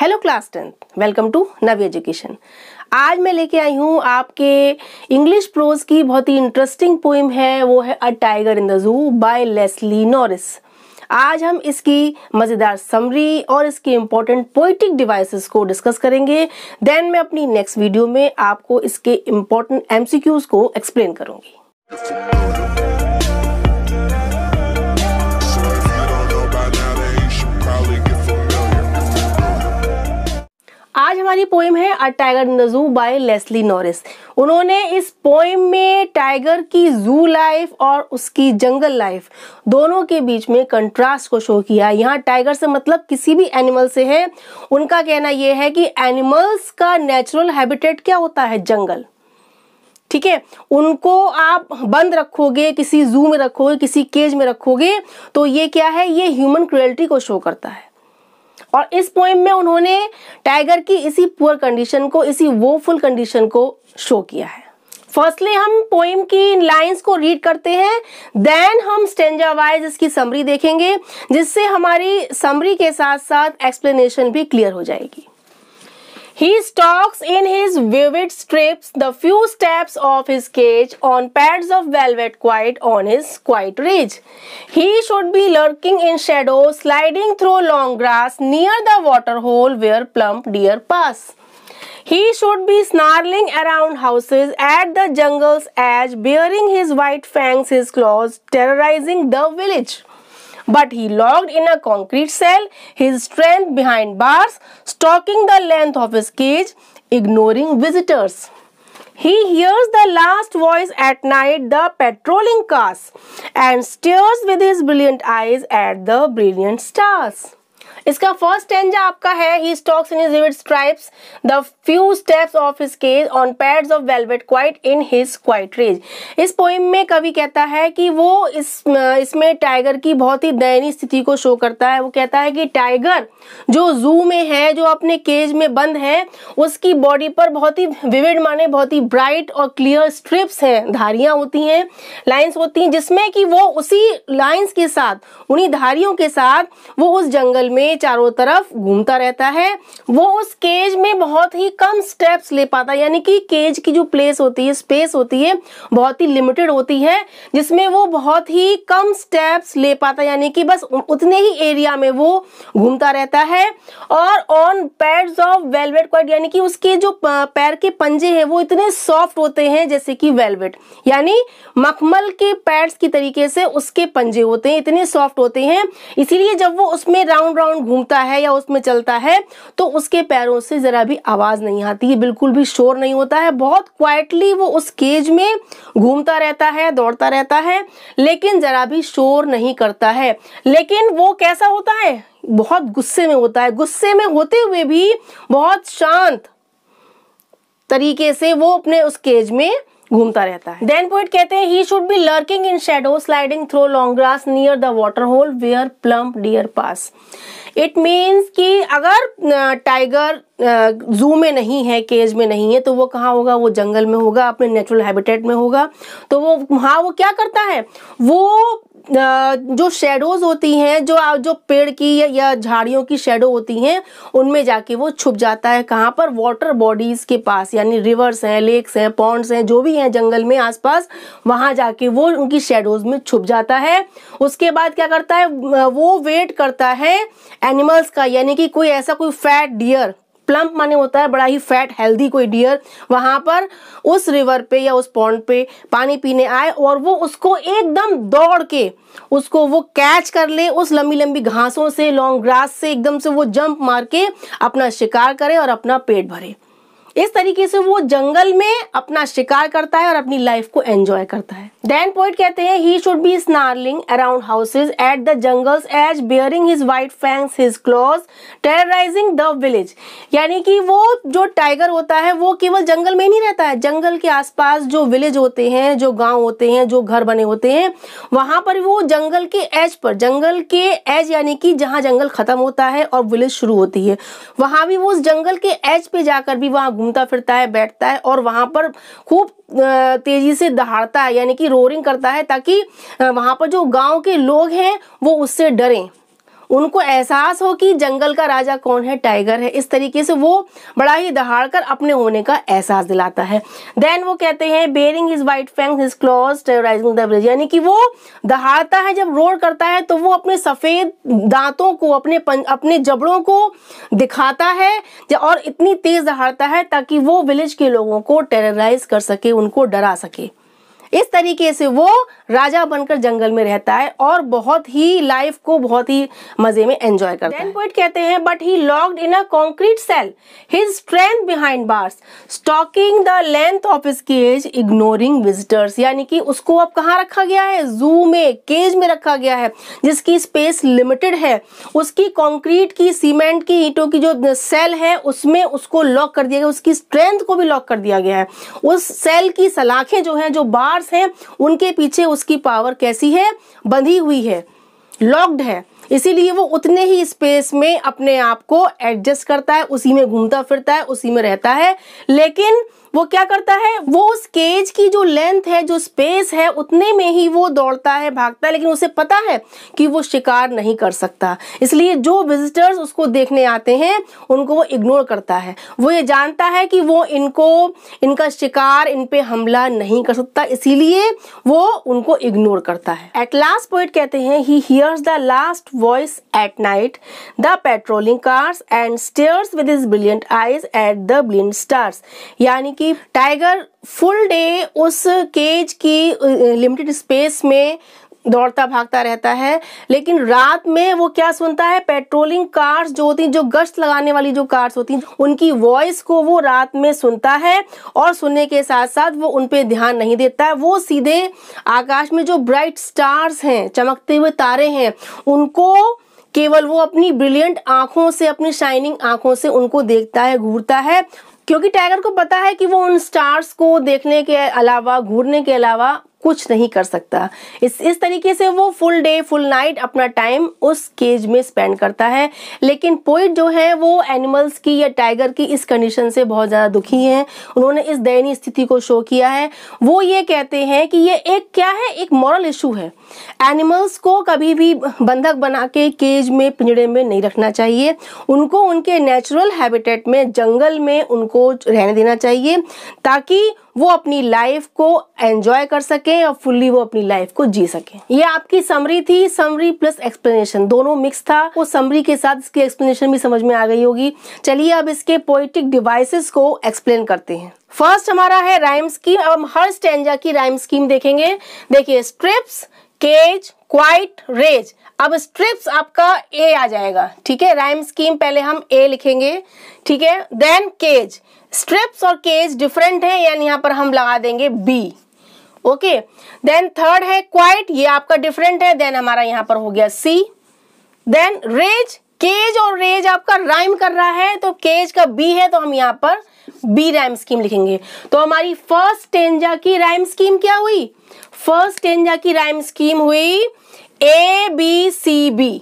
Hello class 10, welcome to Navi education. आज मैं लेके आई हूँ आपके इंग्लिश प्रोज की बहुत ही इंटरेस्टिंग पोइम है, वो है a tiger in the zoo by Leslie Norris. आज हम इसकी मज़ेदार समरी और इसके इम्पोर्टेंट पोइटिक डिवाइसेस को डिस्कस करेंगे। देन मैं अपनी नेक्स्ट वीडियो में आपको इसके इम्पोर्टेंट एमसीक्यूज को एक्सप्लेन करूंगी। आज हमारी पोइम है a tiger in the zoo by Leslie Norris. उन्होंने इस पोइम में टाइगर की जू लाइफ और उसकी जंगल लाइफ दोनों के बीच में कंट्रास्ट को शो किया। यहाँ टाइगर से मतलब किसी भी एनिमल से है। उनका कहना यह है कि एनिमल्स का नेचुरल हैबिटेट क्या होता है? जंगल। ठीक है, उनको आप बंद रखोगे, किसी जू में रखोगे, किसी केज में रखोगे, तो ये क्या है? ये ह्यूमन क्रुएल्टी को शो करता है। और इस पोएम में उन्होंने टाइगर की इसी पुअर कंडीशन को, इसी वोफुल कंडीशन को शो किया है। फर्स्टली हम पोएम की लाइंस को रीड करते हैं, देन हम स्टेंजा वाइज इसकी समरी देखेंगे, जिससे हमारी समरी के साथ साथ एक्सप्लेनेशन भी क्लियर हो जाएगी। He stalks in his vivid strips the few steps of his cage on pads of velvet quite on his quiet ridge. He should be lurking in shadow, sliding through long grass near the water hole where plump deer pass. He should be snarling around houses at the jungle's edge, baring his white fangs, his claws, terrorizing the village. But he locked in a concrete cell, his strength behind bars, stalking the length of his cage, ignoring visitors. He hears the last voice at night, the patrolling cars, and stares with his brilliant eyes at the brilliant stars. इसका first stanza आपका है, he stalks in his vivid stripes the few steps of his cage on pads of velvet quite in his quiet rage. इस poem में कवि कहता है कि वो इसमें टाइगर की बहुत ही दयनीय स्थिति को शो करता है। वो कहता है कि टाइगर जो जू में है, जो अपने केज में बंद है, उसकी बॉडी पर बहुत ही विविड माने बहुत ही ब्राइट और क्लियर स्ट्रिप्स हैं, धारियां होती हैं, लाइंस होती हैं, जिसमें कि वो उसी लाइंस के साथ, उन्हीं धारियों के साथ वो उस जंगल में चारों तरफ घूमता रहता है। वो उस केज में बहुत ही कम स्टेप्स ले पाता है, यानी कि केज की जो प्लेस होती है, स्पेस होती है, बहुत ही लिमिटेड होती है, जिसमें वो बहुत ही कम स्टेप्स ले पाता है, यानी कि बस उतने ही एरिया में वो घूमता रहता है। और on pads of velvet quite, यानी कि उसके जो पैर के पंजे हैं वो इतने सॉफ्ट होते हैं जैसे कि वेलवेट, यानी मखमल के पैड्स की तरीके से उसके पंजे होते हैं, इतने सॉफ्ट होते हैं। इसीलिए जब वो उसमें राउंड राउंड घूमता है या उसमें चलता है तो उसके पैरों से जरा भी आवाज नहीं आती है, बिल्कुल भी शोर नहीं होता है। बहुत क्वाइटली वो उस केज में घूमता रहता है, दौड़ता रहता है, लेकिन जरा भी शोर नहीं करता है। लेकिन वो कैसा होता है? बहुत गुस्से में होता है। गुस्से में होते हुए भी बहुत शांत तरीके से वो अपने उस केज में घूमता रहता है। देन पोइट कहते हैं he should be lurking in shadow, sliding through long grass near the water hole where plump deer pass. It means कि अगर टाइगर जू में नहीं है, केज में नहीं है, तो वो कहाँ होगा? वो जंगल में होगा, अपने नेचुरल हैबिटेट में होगा। तो वो वहाँ वो क्या करता है? वो जो शेडोज होती हैं, जो पेड़ की या झाड़ियों की शेडो होती हैं, उनमें जाके वो छुप जाता है। कहाँ पर? वाटर बॉडीज के पास, यानी रिवर्स हैं, लेक्स हैं, पॉन्ड्स हैं, जो भी हैं जंगल में आसपास, वहां जाके वो उनकी शेडोज में छुप जाता है। उसके बाद क्या करता है? वो वेट करता है एनिमल्स का, यानी कि कोई ऐसा कोई फैट डियर, प्लम्प माने होता है बड़ा ही फैट हेल्दी कोई डियर, वहां पर उस रिवर पे या उस पॉन्ड पे पानी पीने आए और वो उसको एकदम दौड़ के उसको वो कैच कर ले, उस लंबी लंबी घासों से, लॉन्ग ग्रास से एकदम से वो जंप मार के अपना शिकार करे और अपना पेट भरे। इस तरीके से वो जंगल में अपना शिकार करता है और अपनी लाइफ को एंजॉय करता है। देन पोइट कहते हैं he should be snarling around houses at the jungle's edge, baring his white fangs, his claws, terrorising the village. यानी कि वो जो टाइगर होता है वो केवल जंगल में नहीं रहता है, जंगल के आसपास जो विलेज होते हैं, जो गांव होते हैं, जो घर बने होते हैं, वहां पर वो जंगल के एज पर, जंगल के एज यानी कि जहां जंगल खत्म होता है और विलेज शुरू होती है, वहां भी वो उस जंगल के एज पे जाकर भी वहां घूमता फिरता है, बैठता है और वहां पर खूब तेजी से दहाड़ता है, यानी कि रोरिंग करता है, ताकि वहां पर जो गांव के लोग हैं वो उससे डरें, उनको एहसास हो कि जंगल का राजा कौन है, टाइगर है। इस तरीके से वो बड़ा ही दहाड़कर अपने होने का एहसास दिलाता है। देन वो कहते हैं bearing his white fangs his claws terrorising the village, यानी कि वो दहाड़ता है, जब रोर करता है तो वो अपने सफेद दांतों को, अपने जबड़ों को दिखाता है और इतनी तेज दहाड़ता है ताकि वो विलेज के लोगों को टेरराइज कर सके, उनको डरा सके। इस तरीके से वो राजा बनकर जंगल में रहता है और बहुत ही लाइफ को बहुत ही मजे में एंजॉय करता है। पोएट कहते हैं but he locked in a concrete cell, his strength behind bars, stalking the length of his cage, ignoring visitors, यानी कि उसको अब कहाँ रखा गया है, जू में, केज में रखा गया है जिसकी स्पेस लिमिटेड है। उसकी कंक्रीट की, सीमेंट की, ईंटों की जो सेल है उसमें उसको लॉक कर दिया गया, उसकी स्ट्रेंथ को भी लॉक कर दिया गया है। उस सेल की सलाखें जो हैं, जो बार्स हैं, उनके पीछे उसकी पावर कैसी है, बंधी हुई है, लॉक्ड है। इसीलिए वो उतने ही स्पेस में अपने आप को एडजस्ट करता है, उसी में घूमता फिरता है, उसी में रहता है। लेकिन वो क्या करता है, वो उस केज की जो लेंथ है, जो स्पेस है, उतने में ही वो दौड़ता है, भागता है, लेकिन उसे पता है कि वो शिकार नहीं कर सकता। इसलिए जो विजिटर्स उसको देखने आते हैं उनको वो इग्नोर करता है। वो ये जानता है कि वो इनका शिकार, इन पे हमला नहीं कर सकता, इसीलिए वो उनको इग्नोर करता है। एट लास्ट पोएट कहते हैं he hears the last voice at night, the patrolling cars and stares with his brilliant eyes at the blind stars, यानी कि टाइगर फुल डे उस केज की लिमिटेड स्पेस में दौड़ता भागता रहता है, लेकिन रात में वो क्या सुनता है, पेट्रोलिंग कार्स जो होती हैं, जो गश्त लगाने वाली जो कार्स होती हैं, उनकी वॉइस को वो रात में सुनता है और सुनने के साथ साथ वो उन पे ध्यान नहीं देता है। वो सीधे आकाश में जो ब्राइट स्टार्स हैं, चमकते हुए तारे हैं, उनको केवल वो अपनी ब्रिलियंट आंखों से, अपनी शाइनिंग आंखों से उनको देखता है, घूरता है, क्योंकि टाइगर को पता है कि वो उन स्टार्स को देखने के अलावा, घूरने के अलावा कुछ नहीं कर सकता। इस तरीके से वो फुल डे फुल नाइट अपना टाइम उस केज में स्पेंड करता है। लेकिन पोएट जो है वो एनिमल्स की या टाइगर की इस कंडीशन से बहुत ज़्यादा दुखी हैं। उन्होंने इस दयनीय स्थिति को शो किया है। वो ये कहते हैं कि ये एक क्या है, एक मॉरल इशू है। एनिमल्स को कभी भी बंधक बना के केज में, पिंजड़े में नहीं रखना चाहिए। उनको उनके नेचुरल हैबिटेट में, जंगल में उनको रहने देना चाहिए ताकि वो अपनी लाइफ को एंजॉय कर सकें और फुल्ली वो अपनी लाइफ को जी सकें। ये आपकी समरी थी, समरी प्लस एक्सप्लेनेशन दोनों मिक्स था। वो समरी के साथ इसकी एक्सप्लेनेशन भी समझ में आ गई होगी। चलिए अब इसके पोएटिक डिवाइसेस को एक्सप्लेन करते हैं। फर्स्ट हमारा है राइम स्कीम। अब हम हर स्टैंजा की राइम स्कीम देखेंगे। देखिए, स्ट्रिप्स, केज, क्वाइट, रेज। अब स्ट्रिप्स आपका ए आ जाएगा, ठीक है। राइम स्कीम पहले हम ए लिखेंगे, ठीक है। देन केज, स्ट्रिप्स और केज डिफरेंट है, यानी यहाँ पर हम लगा देंगे बी, ओके। देन थर्ड है क्वाइट, ये आपका डिफरेंट है, देन हमारा यहाँ पर हो गया सी। देन रेज, केज और रेज आपका राइम कर रहा है, तो केज का बी है तो हम यहाँ पर बी राइम स्कीम लिखेंगे। तो हमारी फर्स्ट स्टेंजा की राइम स्कीम क्या हुई, फर्स्ट स्टेंजा की राइम स्कीम हुई A B C B,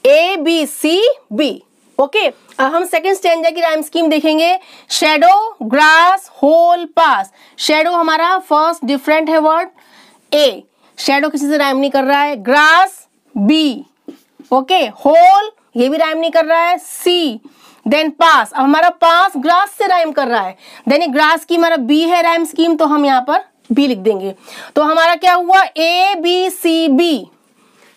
A B C B, okay. अब हम सेकंड स्टेंजा की राइम स्कीम देखेंगे। Shadow, grass, hole, pass. Shadow हमारा फर्स्ट डिफरेंट है वर्ड, ए, शैडो किसी से राइम नहीं कर रहा है। Grass, B, okay. होल, ये भी राइम नहीं कर रहा है, सी। देन पास, अब हमारा पास ग्रास से राइम कर रहा है, देन ग्रास की हमारा बी है राइम स्कीम, तो हम यहाँ पर बी लिख देंगे। तो हमारा क्या हुआ, ए बी सी बी,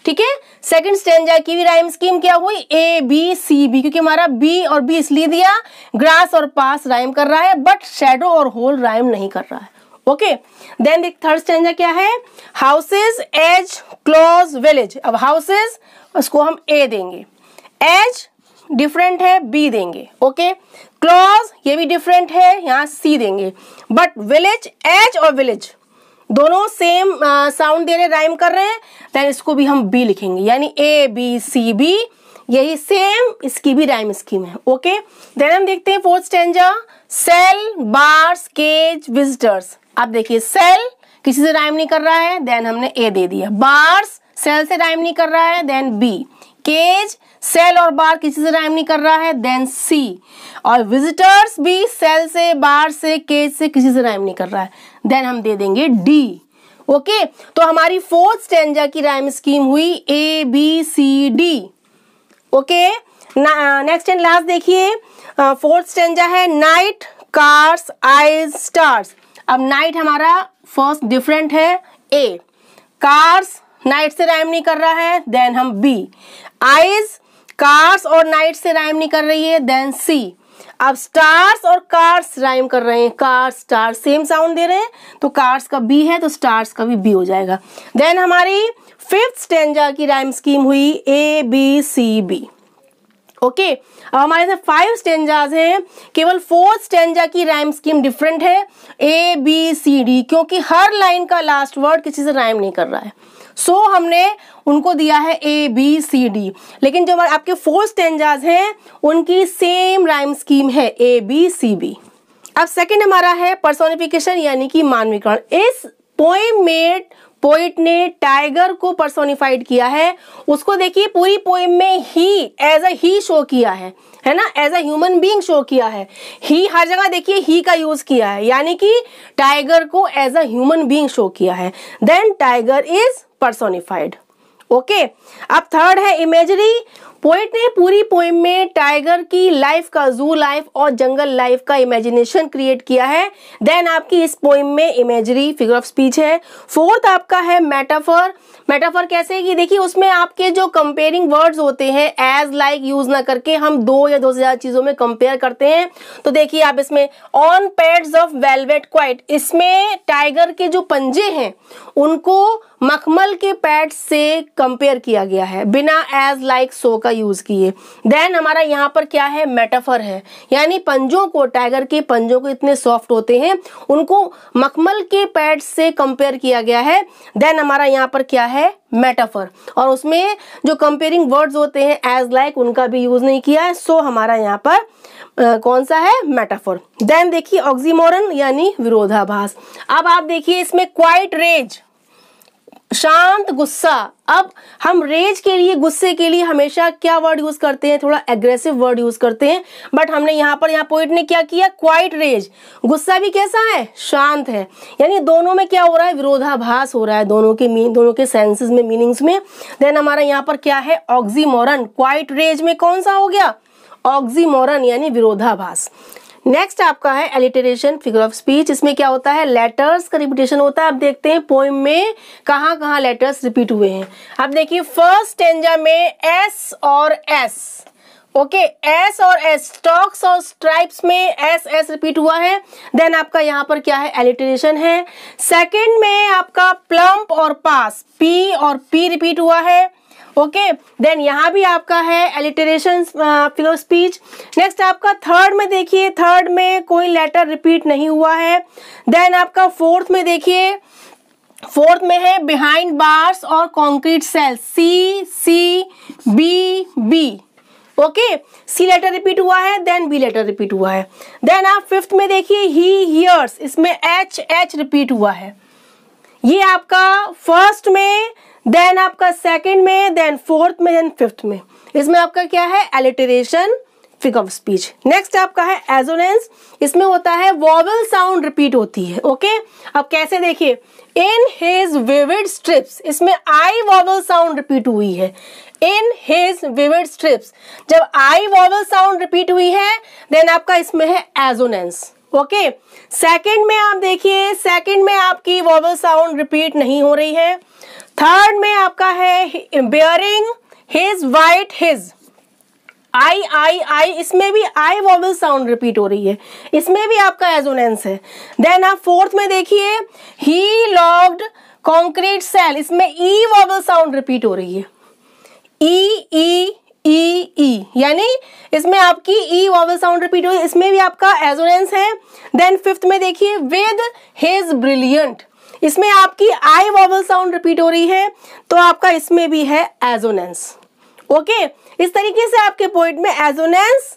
ठीक है। सेकंड स्टेंजा की भी राइम स्कीम क्या हुई, ए बी सी बी, क्योंकि हमारा बी और बी इसलिए दिया, ग्रास और पास राइम कर रहा है, बट शैडो और होल राइम नहीं कर रहा है, ओके। देन थर्ड स्टेंजा क्या है, हाउसेस, एज, क्लोज, विलेज। अब हाउसेस, उसको हम ए देंगे, एज डिफरेंट है, बी देंगे, ओके। क्लोज, ये भी डिफरेंट है, यहाँ सी देंगे, बट विलेज, एज और विलेज दोनों सेम साउंड दे रहे, राइम कर रहे हैं, देन इसको भी हम बी लिखेंगे, यानी ए बी सी बी, यही सेम इसकी भी राइम स्कीम है, ओके। देन हम देखते हैं fourth stanza, cell, bars, cage, visitors. अब देखिए, सेल किसी से राइम नहीं कर रहा है, देन हमने ए दे दिया। बार्स सेल से राइम नहीं कर रहा है, देन बी। केज, सेल और बार किसी से राइम नहीं कर रहा है, देन सी। और विजिटर्स भी सेल से, बार से, केज से किसी से राइम नहीं कर रहा है, देन हम दे देंगे डी, ओके, तो हमारी फोर्थ स्टेंजा की राइम स्कीम हुई ABCD। Okay, next and last देखिए, फोर्थ स्टेंजा है नाइट, कार्स, आइज, स्टार्स। अब नाइट हमारा फर्स्ट डिफरेंट है A, कार्स नाइट से राइम नहीं कर रहा है, देन हम B, आइज कार्स और नाइट से राइम नहीं कर रही है, देन C। अब स्टार्स और कार्स राइम कर रहे हैं, कार्स स्टार्स सेम साउंड दे रहे हैं, तो कार्स का B है तो स्टार्स का भी B हो जाएगा। देन हमारी फिफ्थ स्टेंजा की राइम स्कीम हुई ABCB। ओके, अब हमारे से 5 स्टेंजाज हैं, केवल 4th स्टेंजा की राइम स्कीम डिफरेंट है ABCD, क्योंकि हर लाइन का लास्ट वर्ड किसी से राइम नहीं कर रहा है, सो हमने उनको दिया है ABCD। लेकिन जो आपके 4 स्टेंजाज हैं उनकी सेम राइम स्कीम है ABCB। अब सेकंड हमारा है पर्सोनिफिकेशन यानी कि मानवीकरण। इस पोएम में पोइट ने टाइगर को पर्सोनिफाइड किया है। उसको देखिए पूरी पोएम में ही एज अ ही शो किया है ना, as a human being show किया है। ही हर जगह देखिए ही का यूज किया है, यानी कि टाइगर को as a human being show किया है। Then tiger is personified. Okay, अब थर्ड है इमेजरी। पोएट ने पूरी पोएम में टाइगर की लाइफ का, जू लाइफ और जंगल लाइफ का इमेजिनेशन क्रिएट किया है। देन आपकी इस पोएम में इमेजरी, फिगर ऑफ स्पीच है। फोर्थ आपका है मेटाफर। मेटाफर कैसे कि देखिए उसमें आपके जो कंपेयरिंग वर्ड्स होते हैं एज लाइक यूज ना करके हम 2 या 2 से ज्यादा चीजों में कंपेयर करते हैं। तो देखिए आप इसमें on pads of velvet quite, इसमें टाइगर के जो पंजे हैं उनको मखमल के पैड्स से कंपेयर किया गया है बिना एज लाइक सो का यूज किए। देन हमारा यहाँ पर क्या है, मेटाफर है, यानी पंजों को, टाइगर के पंजों को इतने सॉफ्ट होते हैं उनको मखमल के पैड्स से कंपेयर किया गया है। देन हमारा यहाँ पर क्या है, मेटाफर, और उसमें जो कंपेयरिंग वर्ड्स होते हैं एज लाइक उनका भी यूज नहीं किया है, सो हमारा यहाँ पर कौन सा है, मेटाफर। देन देखिए ऑक्सीमोरन यानी विरोधाभास। अब आप देखिए इसमें क्वाइट रेज, शांत गुस्सा। अब हम रेज के लिए, गुस्से के लिए हमेशा क्या वर्ड यूज करते हैं, थोड़ा एग्रेसिव वर्ड यूज करते हैं, बट हमने यहाँ पोइट ने क्या किया, क्वाइट रेज। गुस्सा भी कैसा है, शांत है, यानी दोनों में क्या हो रहा है, विरोधाभास हो रहा है, दोनों के सेंसेस में, मीनिंग्स में। देन हमारा यहाँ पर क्या है, ऑक्सीमोरन। क्वाइट रेज में कौन सा हो गया, ऑक्सीमोरन यानी विरोधाभास। नेक्स्ट आपका है एलिटरेशन, फिगर ऑफ स्पीच। इसमें क्या होता है, लेटर्स का रिपीटेशन होता है। अब देखते हैं पोएम में कहाँ कहाँ लेटर्स रिपीट हुए हैं। अब देखिए फर्स्ट स्टेंजा में एस और एस, ओके, एस और एस, स्टॉक्स और स्ट्राइप्स में एस एस रिपीट हुआ है। देन आपका यहाँ पर क्या है, एलिटरेशन है। सेकंड में आपका प्लम्प और पास, पी और पी रिपीट हुआ है। ओके, देन यहाँ भी आपका है एलिटरेशन, फिगर स्पीच। नेक्स्ट आपका थर्ड में देखिए, थर्ड में कोई लेटर रिपीट नहीं हुआ है। देन आपका फोर्थ में देखिए, फोर्थ में है बिहाइंड बार्स और कॉन्क्रीट सेल, सी सी बी बी। ओके, सी लेटर रिपीट हुआ है, देन बी लेटर रिपीट हुआ है। देन आप फिफ्थ में देखिए ही हियर्स, इसमें एच एच रिपीट हुआ है। ये आपका फर्स्ट में, देन आपका सेकंड में, देन फोर्थ में, देन फिफ्थ में। इसमें आपका क्या है, alliteration, figure of speech. Next आपका है एजोनेंस। इसमें होता है वॉवेल साउंड रिपीट होती है। ओके, अब कैसे देखिए, इन हिज विविड स्ट्रिप्स, इसमें आई वॉवेल साउंड रिपीट हुई है। इन हिज विविड स्ट्रिप्स, जब आई वॉवेल साउंड रिपीट हुई है देन आपका इसमें है एजोनेंस। ओके, सेकंड में आप देखिए, सेकंड में आपकी वॉवेल साउंड रिपीट नहीं हो रही है। थर्ड में आपका है बेयरिंग हिज वाइट हिज, आई आई आई, इसमें भी आई वॉवेल साउंड रिपीट हो रही है, इसमें भी आपका एजोनेंस है। देन आप फोर्थ में देखिए, ही लॉग्ड कॉन्क्रीट सेल, इसमें ई वॉवेल साउंड रिपीट हो रही है, ई ई ई ई, यानी इसमें आपकी ई वॉवेल साउंड रिपीट हो रही है, इसमें भी आपका एजोनेंस है। देन फिफ्थ में देखिए विद हिज ब्रिलियंट, इसमें आपकी आई वॉवेल साउंड रिपीट हो रही है, तो आपका इसमें भी है एजोनेंस। ओके, इस तरीके से आपके पोएट में एजोनेंस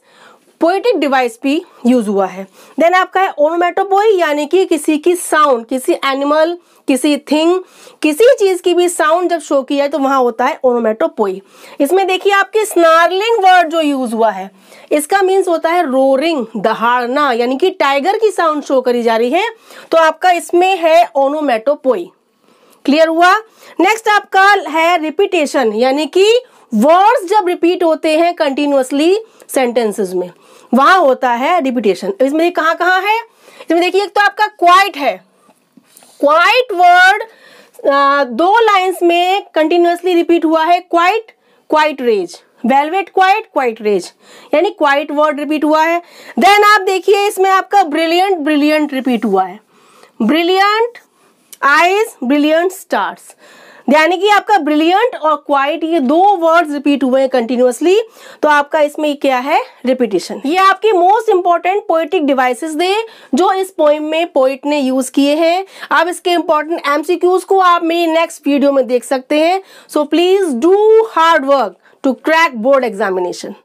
पोएटिक डिवाइस भी यूज हुआ है। देन आपका है ओनोमेटोपोई, यानी कि किसी की साउंड, किसी एनिमल, किसी थिंग, किसी चीज की भी साउंड जब शो की जाए तो वहां होता है ओनोमेटोपोई। इसमें देखिए आपके स्नार्लिंग वर्ड जो यूज हुआ है, इसका मीन्स होता है रोरिंग, दहाड़ना, यानी कि टाइगर की साउंड शो करी जा रही है, तो आपका इसमें है ओनोमेटोपोई। क्लियर हुआ। नेक्स्ट आपका है रिपीटेशन, यानी कि वर्ड्स जब रिपीट होते हैं कंटिन्यूअसली सेंटेंसेस में, वहां होता है रिपीटेशन। इसमें कहाँ कहाँ है, इसमें देखिए एक तो आपका क्वाइट है, क्वाइट वर्ड 2 लाइंस में कंटिन्यूअसली रिपीट हुआ है, quiet, quiet rage, velvet quiet, quiet rage, यानी क्वाइट वर्ड रिपीट हुआ है। देन आप देखिए इसमें आपका ब्रिलियंट, ब्रिलियंट रिपीट हुआ है, ब्रिलियंट आईज, ब्रिलियंट स्टार्स, यानी कि आपका ब्रिलियंट और क्वाइट ये 2 वर्ड्स रिपीट हुए हैं कंटिन्यूअसली, तो आपका इसमें क्या है, रिपीटिशन। ये आपके मोस्ट इंपॉर्टेंट पोएटिक डिवाइसेस थे जो इस पोएम में पोइट ने यूज किए हैं। आप इसके इंपॉर्टेंट एमसीक्यूज को आप मेरी नेक्स्ट वीडियो में देख सकते हैं। So please do hard work to crack board examination.